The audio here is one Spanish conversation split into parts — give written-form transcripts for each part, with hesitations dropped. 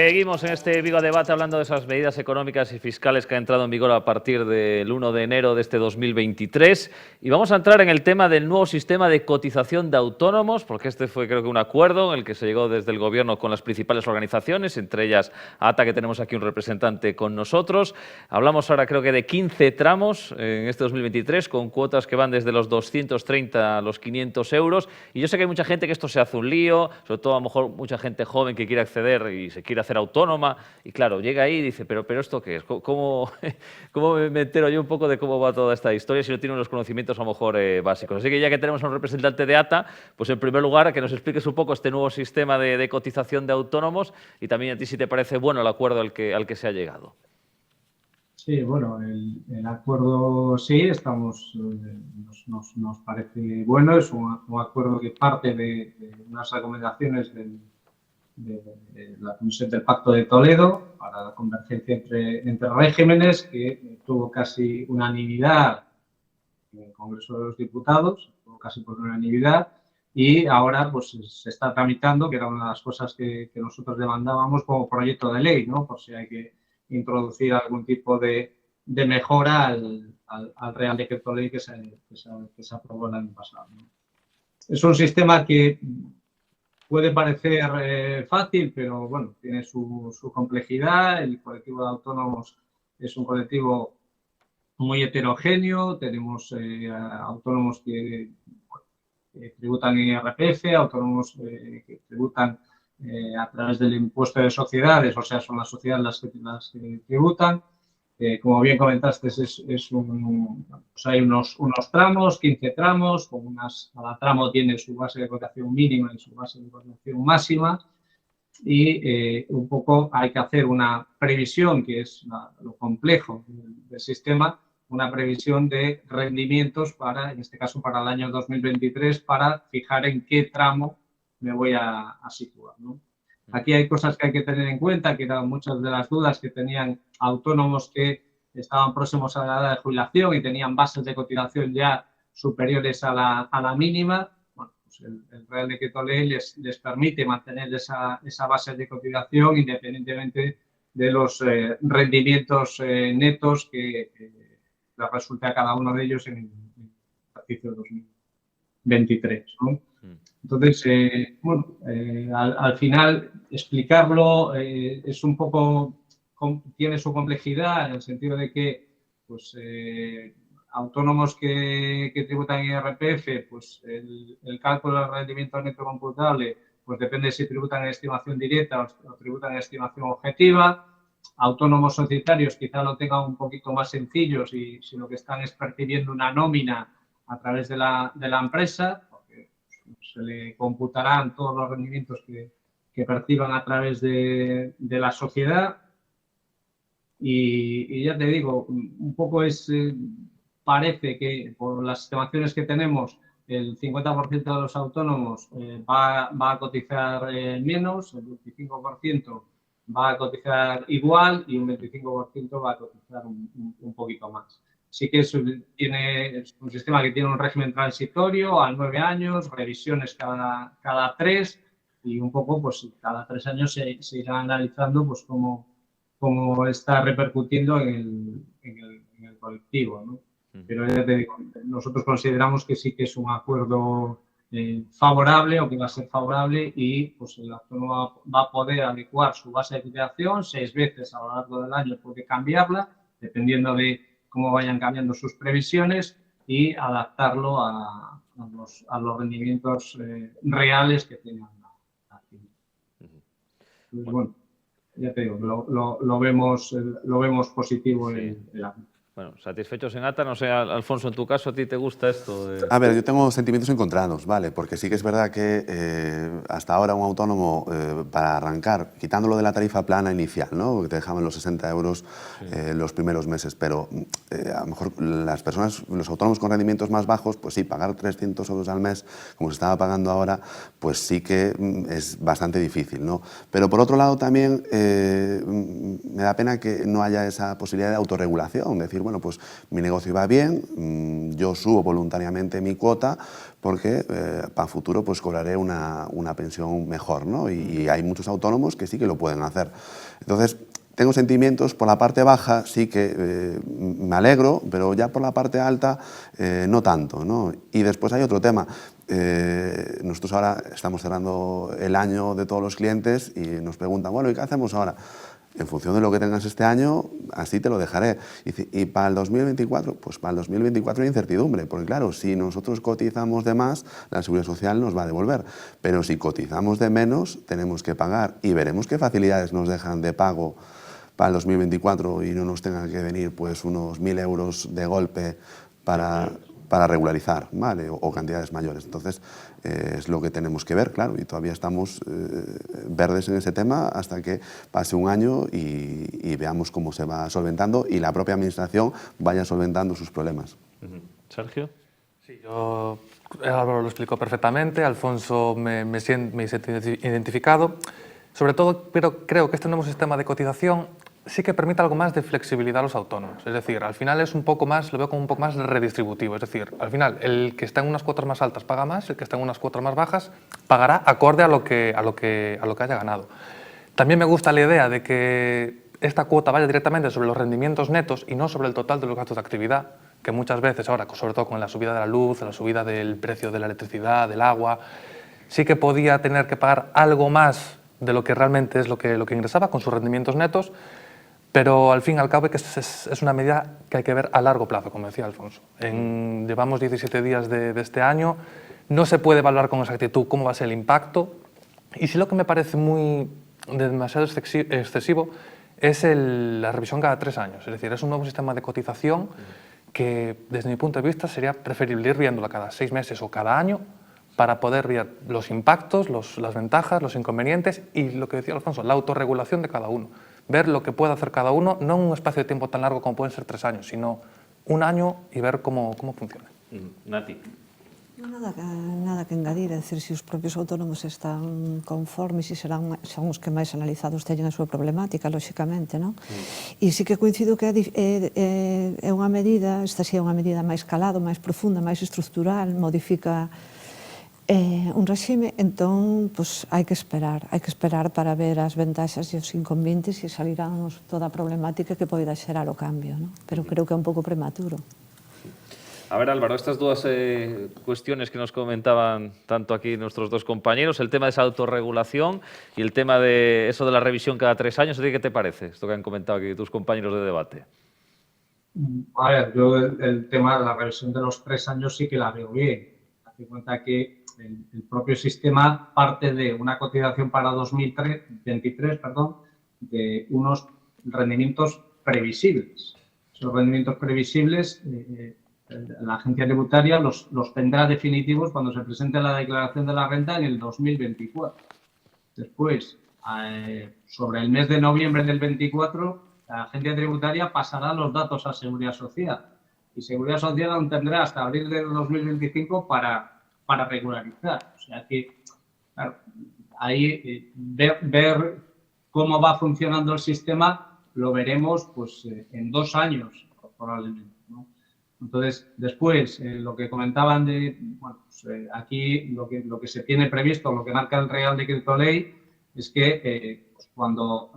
Seguimos en este Vigo Debate hablando de esas medidas económicas y fiscales que han entrado en vigor a partir del 1 de enero de este 2023 y vamos a entrar en el tema del nuevo sistema de cotización de autónomos, porque este fue creo que un acuerdo en el que se llegó desde el Gobierno con las principales organizaciones, entre ellas ATA, que tenemos aquí un representante con nosotros. Hablamos ahora creo que de 15 tramos en este 2023 con cuotas que van desde los 230 a los 500 euros y yo sé que hay mucha gente que esto se hace un lío, sobre todo a lo mejor mucha gente joven que quiere acceder y se quiere hacer autónoma y claro, llega ahí y dice, pero ¿esto qué es? ¿Cómo me entero yo un poco de cómo va toda esta historia si no tiene unos conocimientos a lo mejor básicos? Así que ya que tenemos a un representante de ATA, pues en primer lugar que nos expliques un poco este nuevo sistema de cotización de autónomos y también a ti si te parece bueno el acuerdo al que se ha llegado. Sí, bueno, el acuerdo sí, nos parece bueno, es un acuerdo que parte de unas recomendaciones de la Comisión del Pacto de Toledo para la convergencia entre regímenes, que tuvo casi unanimidad en el Congreso de los Diputados, tuvo casi por unanimidad, y ahora pues se está tramitando, que era una de las cosas que nosotros demandábamos como proyecto de ley, ¿no? Por si hay que introducir algún tipo de mejora al Real Decreto Ley que se aprobó el año pasado, ¿no? Es un sistema que puede parecer fácil, pero bueno, tiene su complejidad. El colectivo de autónomos es un colectivo muy heterogéneo. Tenemos autónomos que tributan en IRPF, autónomos que tributan a través del impuesto de sociedades, o sea, son las sociedades las que tributan. Como bien comentaste, pues hay unos tramos, 15 tramos, cada tramo tiene su base de cotización mínima y su base de cotización máxima y un poco hay que hacer una previsión, que es lo complejo del sistema, una previsión de rendimientos en este caso para el año 2023, para fijar en qué tramo me voy a situar, ¿no? Aquí hay cosas que hay que tener en cuenta, que eran muchas de las dudas que tenían autónomos que estaban próximos a la edad de jubilación y tenían bases de cotización ya superiores a la mínima. Bueno, pues el Real Decreto Ley les permite mantener esa base de cotización independientemente de los rendimientos netos que les resulte a cada uno de ellos en el ejercicio 2023, ¿no? Entonces, bueno, al final explicarlo es un poco, tiene su complejidad en el sentido de que pues, autónomos que tributan IRPF, pues el cálculo del rendimiento neto computable pues depende si tributan en estimación directa o tributan en estimación objetiva. Autónomos societarios quizá lo tengan un poquito más sencillo si lo que están es percibiendo una nómina a través de la empresa, se le computarán todos los rendimientos que perciban a través de la sociedad y ya te digo, un poco parece que por las estimaciones que tenemos el 50% de los autónomos va a cotizar menos, el 25% va a cotizar igual y un 25% va a cotizar un poquito más. Sí que es un sistema que tiene un régimen transitorio a 9 años, revisiones cada 3 y un poco, pues cada 3 años se irá analizando pues cómo está repercutiendo en el colectivo, ¿no? Pero ya te digo, nosotros consideramos que sí que es un acuerdo favorable o que va a ser favorable y pues el autónomo va a poder adecuar su base de cotización 6 veces a lo largo del año, puede cambiarla dependiendo de cómo vayan cambiando sus previsiones y adaptarlo a los rendimientos reales que tengan la actividad. Entonces, bueno, ya te digo, lo vemos positivo en el ámbito. Bueno, satisfechos en ATA, no sé, Alfonso, en tu caso, ¿a ti te gusta esto? A ver, yo tengo sentimientos encontrados, ¿vale? Porque sí que es verdad que hasta ahora un autónomo, para arrancar, quitándolo de la tarifa plana inicial, ¿no? Que te dejaban los 60 euros los primeros meses, pero a lo mejor las personas, los autónomos con rendimientos más bajos, pues sí, pagar 300 euros al mes, como se estaba pagando ahora, pues sí que es bastante difícil, ¿no? Pero por otro lado también me da pena que no haya esa posibilidad de autorregulación, decir, decir, bueno, pues mi negocio va bien, yo subo voluntariamente mi cuota porque para futuro pues cobraré una pensión mejor, ¿no? Y hay muchos autónomos que sí que lo pueden hacer. Entonces, tengo sentimientos, por la parte baja sí que me alegro, pero ya por la parte alta no tanto, ¿no? Y después hay otro tema. Nosotros ahora estamos cerrando el año de todos los clientes y nos preguntan, bueno, ¿y qué hacemos ahora? En función de lo que tengas este año, así te lo dejaré. Y para el 2024, pues para el 2024 hay incertidumbre, porque claro, si nosotros cotizamos de más, la Seguridad Social nos va a devolver, pero si cotizamos de menos, tenemos que pagar y veremos qué facilidades nos dejan de pago para el 2024 y no nos tengan que venir pues unos 1.000 euros de golpe para regularizar, ¿vale? O cantidades mayores. Entonces, es lo que tenemos que ver, claro, y todavía estamos verdes en ese tema hasta que pase un año y veamos cómo se va solventando y la propia Administración vaya solventando sus problemas. Sergio. Sí, Álvaro lo explicó perfectamente, Alfonso me siento identificado. Sobre todo, pero creo que este nuevo sistema de cotización sí que permite algo más de flexibilidad a los autónomos. Es decir, al final es un poco más, lo veo como un poco más redistributivo. Es decir, al final el que está en unas cuotas más altas paga más, el que está en unas cuotas más bajas pagará acorde a lo que haya ganado. También me gusta la idea de que esta cuota vaya directamente sobre los rendimientos netos y no sobre el total de los gastos de actividad, que muchas veces ahora, sobre todo con la subida de la luz, la subida del precio de la electricidad, del agua, sí que podía tener que pagar algo más de lo que realmente es lo que ingresaba con sus rendimientos netos, pero al fin y al cabo es una medida que hay que ver a largo plazo, como decía Alfonso. Llevamos 17 días de este año, no se puede evaluar con exactitud cómo va a ser el impacto, y sí lo que me parece demasiado excesivo es la revisión cada 3 años. Es decir, es un nuevo sistema de cotización que, desde mi punto de vista, sería preferible ir viéndola cada 6 meses o cada año para poder ver los impactos, las ventajas, los inconvenientes y, lo que decía Alfonso, la autorregulación de cada uno. Ver lo que puede hacer cada uno, no en un espacio de tiempo tan largo como pueden ser 3 años, sino un año y ver cómo funciona. Nati. Nada que engadir, é dicir, se os propios autónomos están conformes e son os que máis analizados teñen a súa problemática, lóxicamente, non? E sí que coincido que é unha medida, esta sí é unha medida máis calado, máis profunda, máis estructural, modifica un réxime, entón, pois, hai que esperar para ver as ventaxas e os inconvenientes e salirán toda a problemática que poida xerar o cambio, non? Pero creo que é un pouco prematuro. A ver, Álvaro, estas dos cuestiones que nos comentaban tanto aquí nuestros dos compañeros, el tema de esa autorregulación y el tema de eso de la revisión cada 3 años, ¿qué te parece? Esto que han comentado aquí tus compañeros de debate. A ver, yo el tema de la revisión de los 3 años sí que la veo bien. Haz cuenta que el propio sistema parte de una cotización para 2023, de unos rendimientos previsibles. Esos rendimientos previsibles la agencia tributaria los tendrá definitivos cuando se presente la declaración de la renta en el 2024. Después, sobre el mes de noviembre del 24, la agencia tributaria pasará los datos a Seguridad Social. Y Seguridad Social aún tendrá hasta abril del 2025 para regularizar. O sea que, claro, ahí ver cómo va funcionando el sistema lo veremos pues, en 2 años, probablemente, ¿no? Entonces, después, lo que comentaban de, bueno, pues, aquí lo que se tiene previsto, lo que marca el Real Decreto Ley, es que pues cuando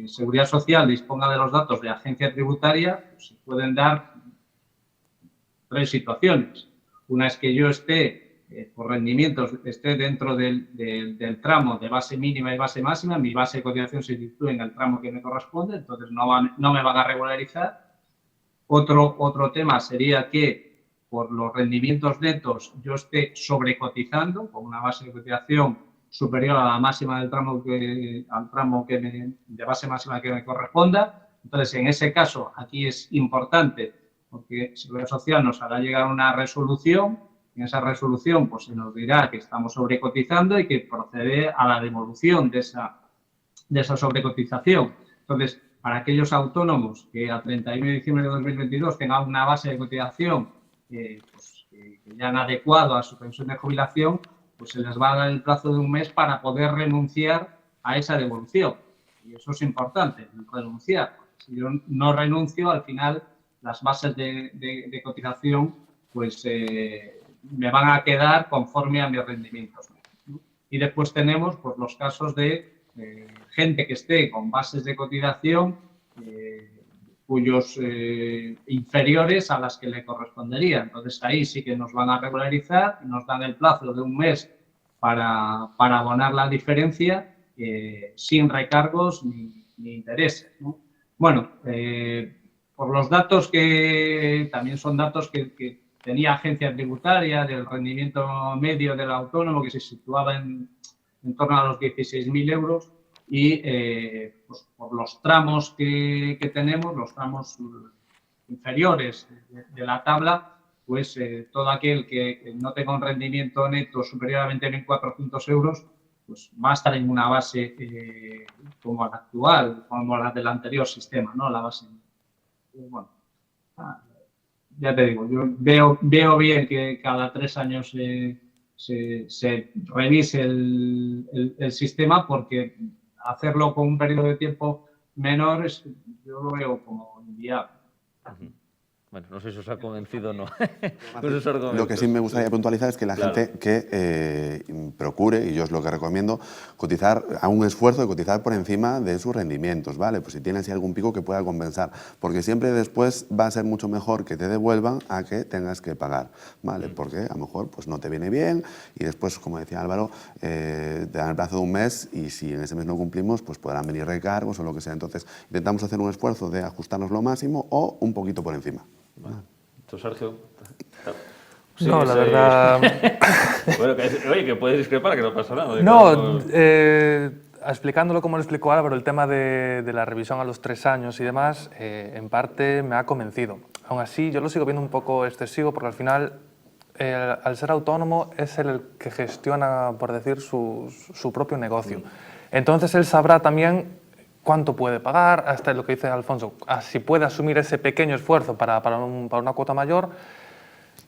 Seguridad Social disponga de los datos de agencia tributaria, pues, se pueden dar 3 situaciones. Una es que yo esté, por rendimientos, esté dentro del tramo de base mínima y base máxima, mi base de cotización se sitúe en el tramo que me corresponde, entonces no me van a regularizar. Otro tema sería que por los rendimientos netos yo esté sobrecotizando con una base de cotización superior a la máxima del tramo de base máxima que me corresponda. Entonces, en ese caso, aquí es importante porque Seguridad Social nos hará llegar una resolución. En esa resolución pues, se nos dirá que estamos sobrecotizando y que procede a la devolución de esa sobrecotización. Entonces, para aquellos autónomos que a 31 de diciembre de 2022 tengan una base de cotización que ya han adecuado a su pensión de jubilación, pues se les va a dar el plazo de 1 mes para poder renunciar a esa devolución. Y eso es importante, renunciar. Si yo no renuncio, al final las bases de cotización pues me van a quedar conforme a mis rendimientos, ¿no? Y después tenemos pues, los casos de gente que esté con bases de cotización cuyos inferiores a las que le correspondería. Entonces ahí sí que nos van a regularizar, nos dan el plazo de un mes para abonar la diferencia sin recargos ni intereses, ¿no? Bueno, por los datos que también son datos que tenía Agencia Tributaria del rendimiento medio del autónomo, que se situaba en torno a los 16.000 euros, y pues por los tramos que tenemos, los tramos inferiores de la tabla, pues todo aquel que no tenga un rendimiento neto superior a 20.400 euros, pues va a estar en una base como la actual, como la del anterior sistema, ¿no? La base. Bueno, ya te digo, yo veo bien que cada 3 años se revise el sistema, porque hacerlo con un periodo de tiempo menor yo lo veo como inviable. Bueno, no sé si os ha convencido o no. Lo que sí me gustaría puntualizar es que la Claro. gente que procure, y yo es lo que recomiendo, cotizar, a un esfuerzo de cotizar por encima de sus rendimientos, ¿vale? Pues si tiene así algún pico que pueda compensar, porque siempre después va a ser mucho mejor que te devuelvan a que tengas que pagar, ¿vale? Porque a lo mejor pues no te viene bien y después, como decía Álvaro, te dan el plazo de un mes y si en ese mes no cumplimos, pues podrán venir recargos o lo que sea. Entonces, intentamos hacer un esfuerzo de ajustarnos lo máximo o un poquito por encima. Vale. ¿Tú, Sergio? Sí, no, la verdad... Bueno, oye, que puedes discrepar, que no pasa nada. No, explicándolo como lo explicó Álvaro, el tema de la revisión a los 3 años y demás, en parte me ha convencido. Aún así, yo lo sigo viendo un poco excesivo, porque al final, al ser autónomo, es el que gestiona, por decir, su propio negocio. Entonces, él sabrá también cuánto puede pagar, hasta lo que dice Alfonso, si puede asumir ese pequeño esfuerzo para una cuota mayor,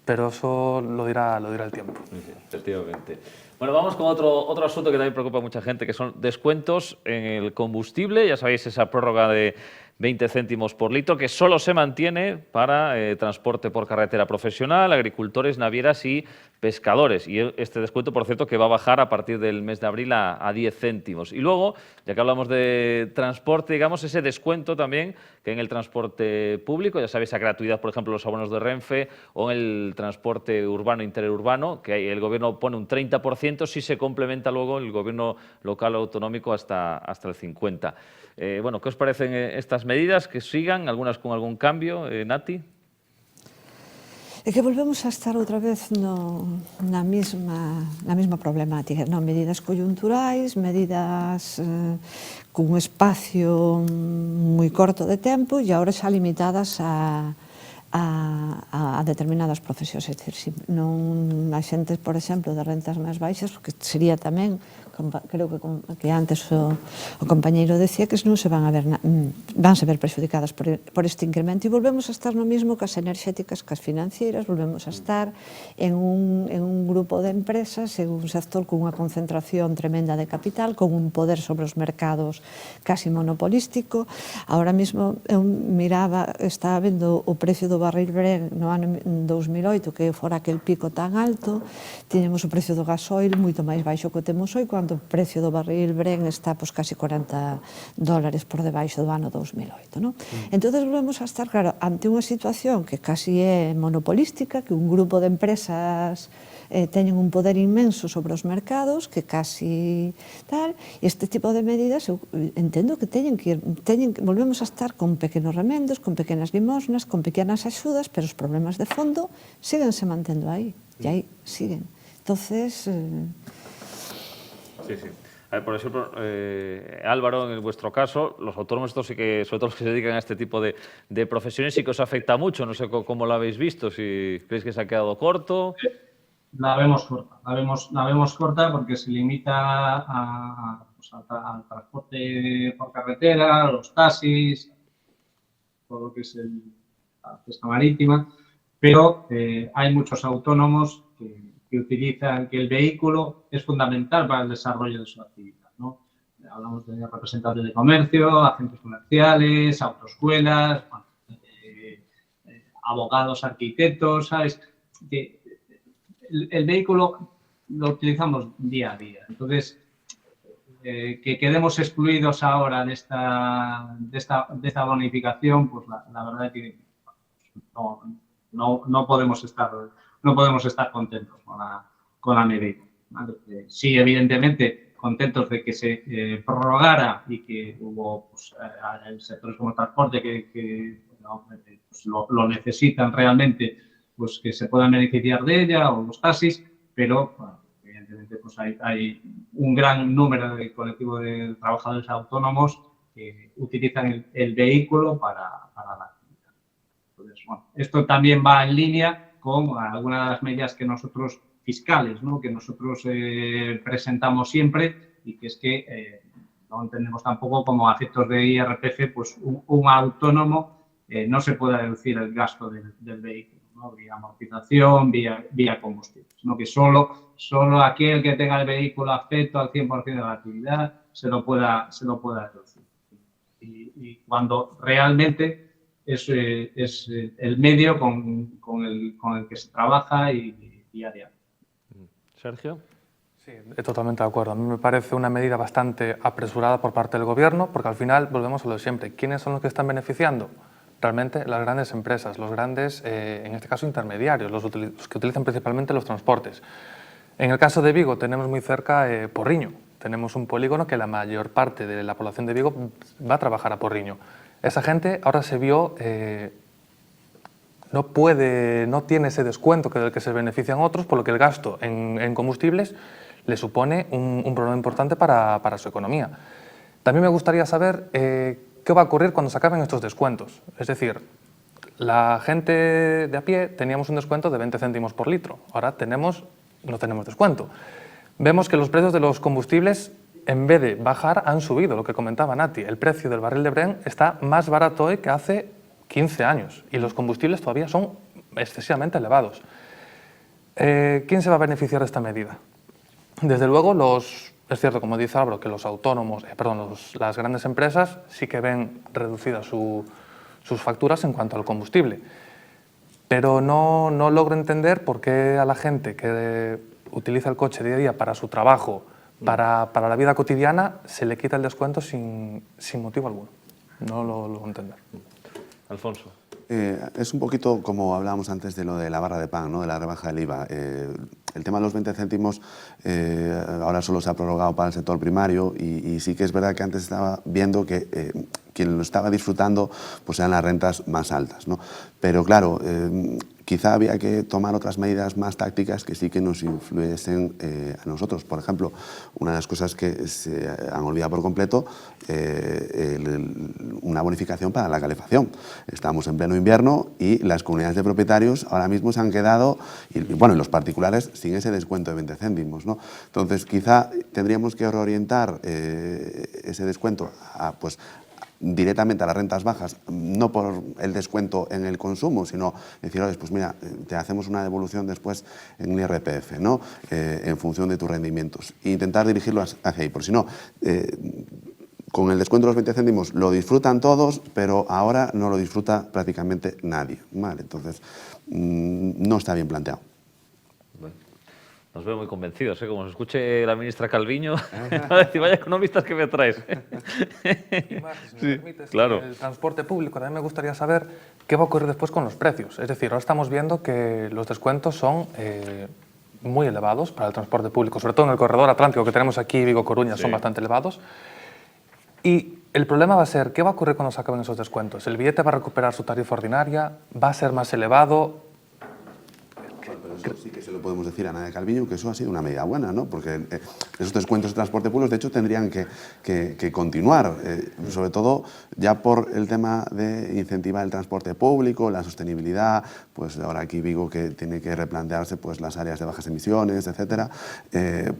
pero eso lo dirá el tiempo. Sí, efectivamente. Bueno, vamos con otro asunto que también preocupa a mucha gente, que son descuentos en el combustible. Ya sabéis, esa prórroga de 20 céntimos por litro, que solo se mantiene para transporte por carretera profesional, agricultores, navieras y pescadores. Y este descuento, por cierto, que va a bajar a partir del mes de abril a 10 céntimos. Y luego, ya que hablamos de transporte, digamos, ese descuento también que en el transporte público, ya sabéis, esa gratuidad, por ejemplo, los abonos de Renfe, o en el transporte urbano e interurbano, que el gobierno pone un 30%, si se complementa luego el gobierno local o autonómico hasta el 50%. Bueno, ¿qué os parecen estas medidas? Que sigan, algunas con algún cambio, Nati? É que volvemos a estar outra vez na mesma problemática, non? Medidas coyunturais, medidas cun espacio moi corto de tempo e agora xa limitadas a determinadas profesións. É dicir, si non a xente, por exemplo, de rentas máis baixas, porque sería tamén, creo que antes o compañeiro decía que non se vanse ver prexudicadas por este incremento, e volvemos a estar no mismo que as enerxéticas, que as financeiras, volvemos a estar en un grupo de empresas, en un sector con unha concentración tremenda de capital, con un poder sobre os mercados casi monopolístico. Ahora mesmo eu miraba, estaba vendo o precio do barril Brent no ano 2008, que fora aquel pico tan alto, tiñemos o precio do gasoil moito máis baixo que o temos hoy, cando o precio do barril Brent está casi $40 por debaixo do ano 2008, non? Entón, volvemos a estar, claro, ante unha situación que casi é monopolística, que un grupo de empresas teñen un poder inmenso sobre os mercados, que casi tal, este tipo de medidas eu entendo que volvemos a estar con pequenos remendos, con pequenas limosnas, con pequenas axudas, pero os problemas de fondo síguense mantendo aí, e aí siguen. Entonces... Sí, sí. A ver, por ejemplo, Álvaro, en vuestro caso, los autónomos, estos sí que, sobre todo los que se dedican a este tipo de profesiones, sí que os afecta mucho. No sé cómo lo habéis visto, si creéis que se ha quedado corto. La vemos corta porque se limita al transporte por carretera, a los taxis, todo lo que es la pesca marítima, pero hay muchos autónomos que utilizan, que el vehículo es fundamental para el desarrollo de su actividad, ¿no? Hablamos de representantes de comercio, agentes comerciales, autoescuelas, abogados, arquitectos, ¿sabes? Que el vehículo lo utilizamos día a día. Entonces, que quedemos excluidos ahora de esta bonificación, pues la verdad es que no podemos estar contentos con la medida, ¿vale? Sí, evidentemente, contentos de que se prorrogara y que hubo pues, sectores como el transporte que pues, lo necesitan realmente, pues que se puedan beneficiar de ella, o los taxis, pero bueno, evidentemente pues hay un gran número de colectivos de trabajadores autónomos que utilizan el vehículo para la actividad. Entonces, bueno, esto también va en línea con algunas de las medidas que nosotros, fiscales, ¿no?, que nosotros presentamos siempre, y que es que no entendemos tampoco como a efectos de IRPF, pues un autónomo no se puede deducir el gasto del vehículo, ¿no?, vía amortización, vía combustible, sino que solo aquel que tenga el vehículo afecto al 100% de la actividad se lo pueda deducir. Y cuando realmente es el medio con el que se trabaja y día a día. Sergio. Sí, totalmente de acuerdo. A mí me parece una medida bastante apresurada por parte del Gobierno, porque al final volvemos a lo de siempre. ¿Quiénes son los que están beneficiando? Realmente las grandes empresas, los grandes, en este caso, intermediarios, los que utilizan principalmente los transportes. En el caso de Vigo tenemos muy cerca Porriño. Tenemos un polígono que la mayor parte de la población de Vigo va a trabajar a Porriño. Esa gente ahora se vio, no tiene ese descuento del que se benefician otros, por lo que el gasto en combustibles le supone un problema importante para su economía. También me gustaría saber qué va a ocurrir cuando se acaben estos descuentos. Es decir, la gente de a pie teníamos un descuento de 20 céntimos por litro, ahora no tenemos descuento. Vemos que los precios de los combustibles, en vez de bajar, han subido, lo que comentaba Nati. El precio del barril de Brent está más barato hoy que hace 15 años y los combustibles todavía son excesivamente elevados. ¿Quién se va a beneficiar de esta medida? Desde luego, es cierto, como dice Álvaro, que los autónomos, las grandes empresas sí que ven reducidas sus facturas en cuanto al combustible. Pero no logro entender por qué a la gente que utiliza el coche día a día para su trabajo, para la vida cotidiana, se le quita el descuento sin motivo alguno. No lo logro entender. Alfonso. Es un poquito como hablábamos antes de lo de la barra de pan, ¿no?, de la rebaja del IVA. El tema de los 20 céntimos ahora solo se ha prorrogado para el sector primario y sí que es verdad que antes estaba viendo que quien lo estaba disfrutando pues eran las rentas más altas, ¿no? Pero claro, quizá había que tomar otras medidas más tácticas que sí que nos influyesen a nosotros. Por ejemplo, una de las cosas que se han olvidado por completo, una bonificación para la calefacción. Estamos en pleno invierno y las comunidades de propietarios ahora mismo se han quedado, y bueno, los particulares, sin ese descuento de 20 céntimos, ¿no? Entonces, quizá tendríamos que reorientar ese descuento pues, directamente a las rentas bajas, no por el descuento en el consumo, sino decir, oye, pues mira, te hacemos una devolución después en el IRPF, ¿no?, en función de tus rendimientos. E intentar dirigirlo hacia ahí, por si no, con el descuento de los 20 céntimos lo disfrutan todos, pero ahora no lo disfruta prácticamente nadie, ¿vale? Entonces, no está bien planteado. Nos veo muy convencidos, ¿eh? Como se escuche la ministra Calviño, va a decir, vaya economistas que me traes. Y Marc, si me permites, claro. El transporte público, también me gustaría saber qué va a ocurrir después con los precios. Es decir, ahora estamos viendo que los descuentos son muy elevados para el transporte público, sobre todo en el corredor atlántico que tenemos aquí, Vigo-Coruña, son bastante elevados. Y el problema va a ser, ¿qué va a ocurrir cuando se acaben esos descuentos? ¿El billete va a recuperar su tarifa ordinaria? ¿Va a ser más elevado? Eso sí que se lo podemos decir a Nadia Calviño, que eso ha sido una medida buena, ¿no? Porque esos descuentos de transporte público, de hecho, tendrían que continuar, sobre todo ya por el tema de incentivar el transporte público, la sostenibilidad, pues ahora aquí Vigo que tiene que replantearse pues las áreas de bajas emisiones, etcétera,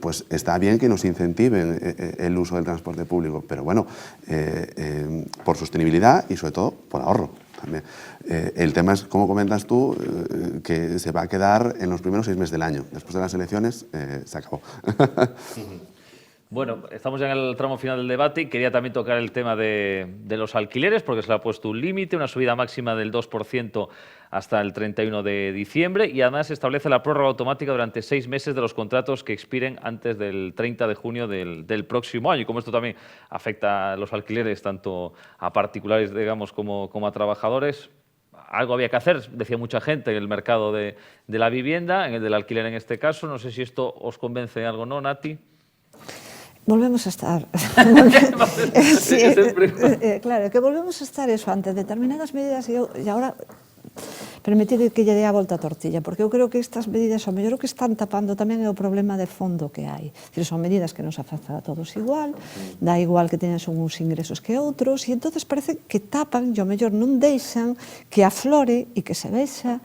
pues está bien que nos incentiven el uso del transporte público, pero bueno, por sostenibilidad y sobre todo por ahorro. El tema es, como comentas tú, que se va a quedar en los primeros 6 meses del año. Después de las elecciones se acabó. Bueno, estamos ya en el tramo final del debate y quería también tocar el tema de los alquileres, porque se le ha puesto un límite, una subida máxima del 2% hasta el 31 de diciembre y además se establece la prórroga automática durante 6 meses de los contratos que expiren antes del 30 de junio del próximo año. Y como esto también afecta a los alquileres tanto a particulares, digamos, como a trabajadores, algo había que hacer, decía mucha gente, en el mercado de la vivienda, en el del alquiler en este caso. No sé si esto os convence algo, ¿no, Nati? Volvemos a estar. Sí, claro, que volvemos a estar eso ante determinadas medidas e agora permitide que lle dé a volta a tortilla, porque eu creo que estas medidas, ao mellor o que están tapando tamén é o problema de fondo que hai. Son medidas que nos afectan a todos igual, dá igual que teñas uns ingresos que outros, e entonces parece que tapan, e ao mellor non deixan que aflore e que se vexa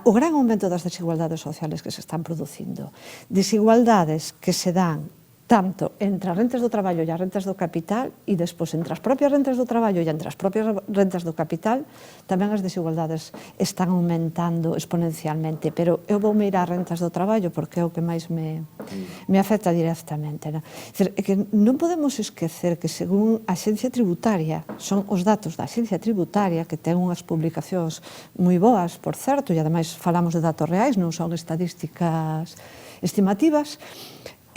o gran aumento das desigualdades sociales que se están producindo. Desigualdades que se dan tanto entre as rentas do traballo e as rentas do capital e despois entre as propias rentas do traballo e entre as propias rentas do capital tamén as desigualdades están aumentando exponencialmente, pero eu vou mirar as rentas do traballo porque é o que máis me afecta directamente. É que non podemos esquecer que según a Axencia Tributaria, son os datos da Axencia Tributaria que ten unhas publicacións moi boas, por certo, e ademais falamos de datos reais, non son estadísticas estimativas.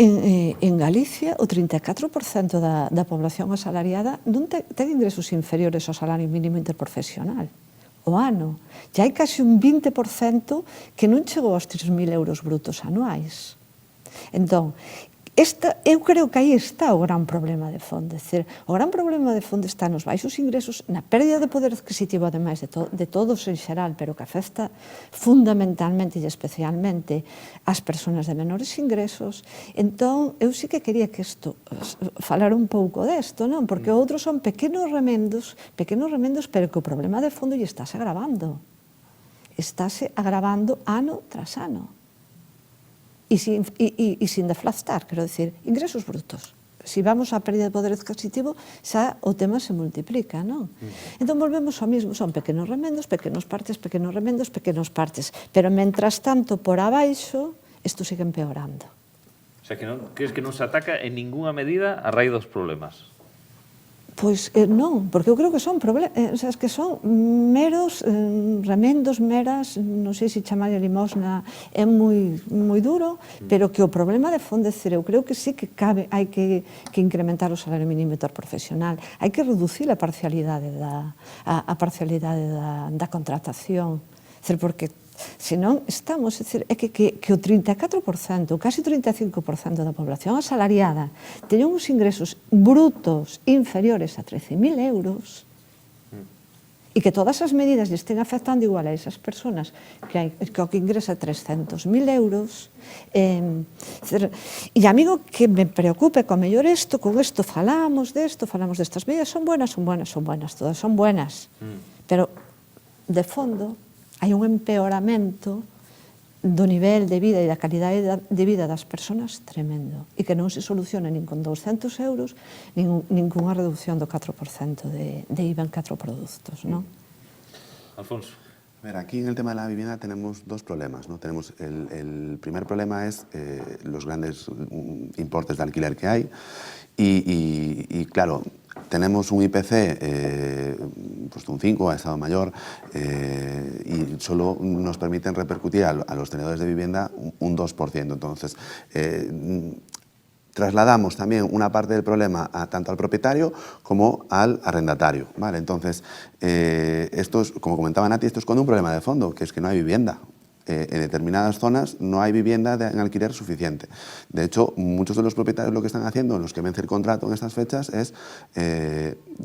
En Galicia, o 34% da población asalariada non ten ingresos inferiores ao salario mínimo interprofesional o ano. E hai casi un 20% que non chegou aos 3.000 euros brutos anuais. Entón, eu creo que aí está o gran problema de fondo. O gran problema de fondo está nos baixos ingresos, na pérdida de poder adquisitivo, ademais de todos en xeral, pero que afecta fundamentalmente e especialmente ás persoas de menores ingresos. Entón, eu sí que quería que isto, falar un pouco desto, non? Porque outros son pequenos remendos, pero que o problema de fondo lle estáse agravando. Estáse agravando ano tras ano. E sin deflactar, quero dicir, ingresos brutos. Si vamos á pérdida de poder adquisitivo, xa o tema se multiplica, non? Entón, volvemos ao mismo, son pequenos remendos, pequenos partes, pequenos remendos, pequenos partes. Pero, mentras tanto, por abaixo, isto sigue empeorando. O sea, que non, crees que non se ataca en ninguna medida a raíz dos problemas? Pois non, porque eu creo que son que son meros remendos, meras, non sei se chamarlle limosna é moi duro, pero que o problema de fondo, eu creo que sí que cabe, hai que incrementar o salario mínimo interprofesional, hai que reducir a parcialidade da contratación, porque senón estamos, é que o 34%, casi o 35% da población asalariada teñen uns ingresos brutos inferiores a 13.000 euros e que todas as medidas lle estén afectando igual a esas persoas que o que ingresa 300.000 euros. E a mí o que me preocupa, con mellor isto, con isto falamos destas medidas, son buenas, todas son buenas, pero de fondo hai un empeoramento do nivel de vida e da calidade de vida das persoas tremendo e que non se soluciona nin con 200 euros nin cunha reducción do 4% de IVA en 4 produtos, ¿no? Alfonso. A ver, aquí en el tema de la vivienda tenemos dos problemas, ¿no? Tenemos el primer problema es los grandes importes de alquiler que hay y claro, tenemos un IPC pues de un 5 a Estado Mayor y solo nos permiten repercutir a los tenedores de vivienda un 2%. Entonces, trasladamos también una parte del problema tanto al propietario como al arrendatario, ¿vale? Entonces, esto es, como comentaba Nati, esto esconde un problema de fondo, que es que no hay vivienda. En determinadas zonas no hay vivienda en alquiler suficiente. De hecho, muchos de los propietarios lo que están haciendo, los que vence el contrato en estas fechas, es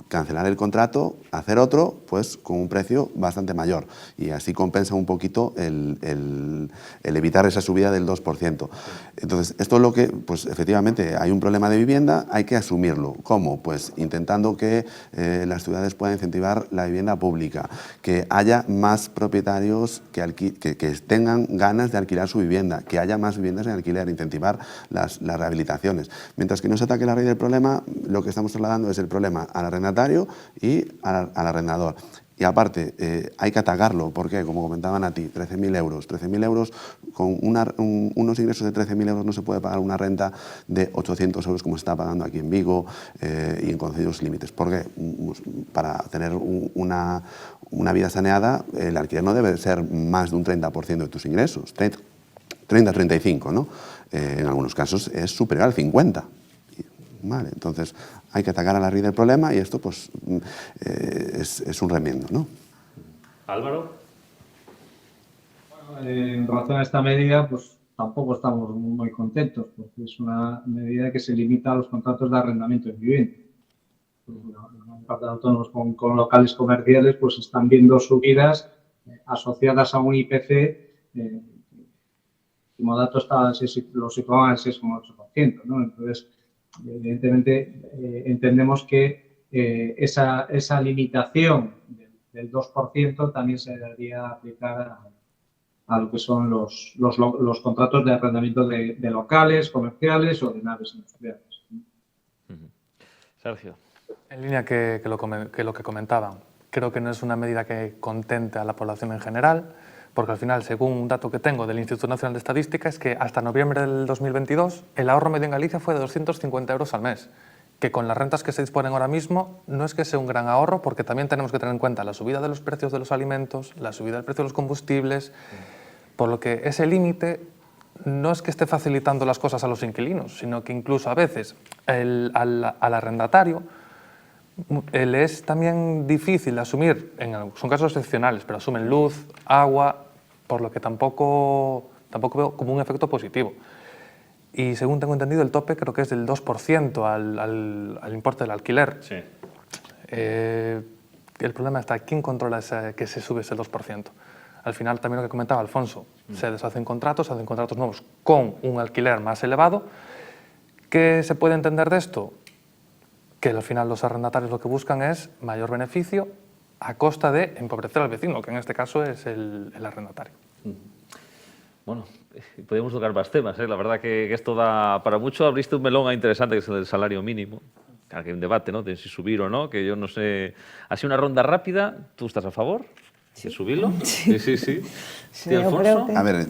cancelar el contrato, hacer otro, pues con un precio bastante mayor. Y así compensa un poquito el evitar esa subida del 2%. Entonces, esto es lo que, pues efectivamente, hay un problema de vivienda, hay que asumirlo. ¿Cómo? Pues intentando que las ciudades puedan incentivar la vivienda pública, que haya más propietarios que tengan ganas de alquilar su vivienda, que haya más viviendas en alquiler, incentivar las rehabilitaciones. Mientras que no se ataque la raíz del problema, lo que estamos trasladando es el problema al arrendatario y al arrendador. Y aparte, hay que atacarlo, porque, como comentaban a ti, 13.000 euros. 13.000 euros, con unos ingresos de 13.000 euros no se puede pagar una renta de 800 euros como se está pagando aquí en Vigo y en concedidos límites. Porque para tener una vida saneada, el alquiler no debe ser más de un 30% de tus ingresos, 30-35, ¿no? En algunos casos es superior al 50%. Vale, entonces hay que atacar a la raíz del problema y esto pues es un remiendo, ¿no? Álvaro. Bueno, en relación a esta medida, pues tampoco estamos muy contentos, porque es una medida que se limita a los contratos de arrendamiento de vivienda. La parte de autónomos con locales comerciales pues están viendo subidas asociadas a un IPC. El último dato lo situaban al 6,8%, ¿no? Entonces, evidentemente, entendemos que esa limitación del 2% también se debería aplicar a lo que son los contratos de arrendamiento de locales comerciales o de naves industriales. Sergio. En línea que lo que comentaban, creo que no es una medida que contente a la población en general, porque al final, según un dato que tengo del Instituto Nacional de Estadística, es que hasta noviembre del 2022 el ahorro medio en Galicia fue de 250 euros al mes, que con las rentas que se disponen ahora mismo no es que sea un gran ahorro, porque también tenemos que tener en cuenta la subida de los precios de los alimentos, la subida del precio de los combustibles, por lo que ese límite no es que esté facilitando las cosas a los inquilinos, sino que incluso a veces al arrendatario le es también difícil asumir, son casos excepcionales, pero asumen luz, agua, por lo que tampoco veo como un efecto positivo. Y según tengo entendido, el tope creo que es del 2% al importe del alquiler. Sí. El problema está, ¿quién controla que se sube ese 2%? Al final, también lo que comentaba Alfonso, se deshacen contratos, hacen contratos nuevos con un alquiler más elevado. ¿Qué se puede entender de esto? Que al final los arrendatarios lo que buscan es mayor beneficio a costa de empobrecer al vecino, que en este caso es el arrendatario. Bueno, podemos tocar más temas, ¿eh? La verdad que esto da para mucho. Abriste un melón interesante, que es el del salario mínimo. Claro, que hay un debate, ¿no?, de si subir o no, que yo no sé. Así una ronda rápida, ¿tú estás a favor de subirlo? Sí. Sí, yo creo que... A ver,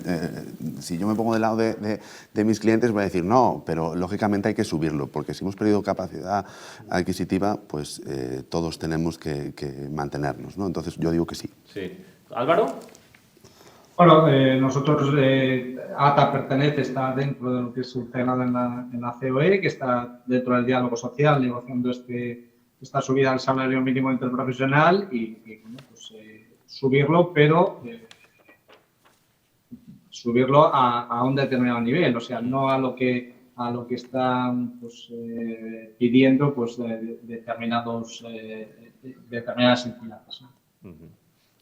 si yo me pongo del lado de mis clientes voy a decir no, pero lógicamente hay que subirlo, porque si hemos perdido capacidad adquisitiva, pues todos tenemos que mantenernos, ¿no? Entonces yo digo que sí. Sí. ¿Álvaro? Bueno, nosotros, ATA está dentro de lo que es integrado en la COE, que está dentro del diálogo social, negociando esta subida del salario mínimo interprofesional y bueno, pues, subirlo, pero subirlo a un determinado nivel, o sea, no a lo que están pues, pidiendo pues, determinadas entidades, ¿no?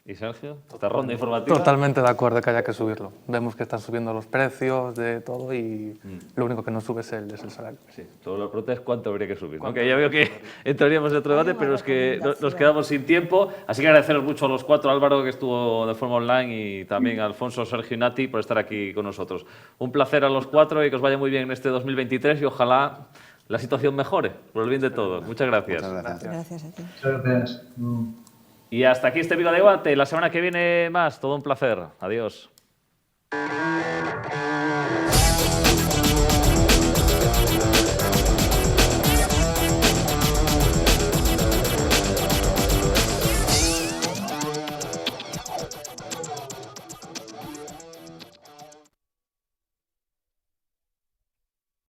¿Y Sergio? ¿Esta ronda informativa? Totalmente de acuerdo que haya que subirlo. Vemos que están subiendo los precios de todo y lo único que no sube es el salario. Sí, todo lo pregunta es cuánto habría que subir, ¿no? Que ya veo que entraríamos en otro debate, pero es que nos quedamos sin tiempo. Así que agradeceros mucho a los cuatro, Álvaro, que estuvo de forma online, y también a Alfonso, Sergio y Nati por estar aquí con nosotros. Un placer a los cuatro y que os vaya muy bien en este 2023 y ojalá la situación mejore, por el bien de todos. Muchas gracias. Muchas gracias. Gracias a ti. Muchas gracias. Y hasta aquí este Vigo Debate. La semana que viene más. Todo un placer. Adiós.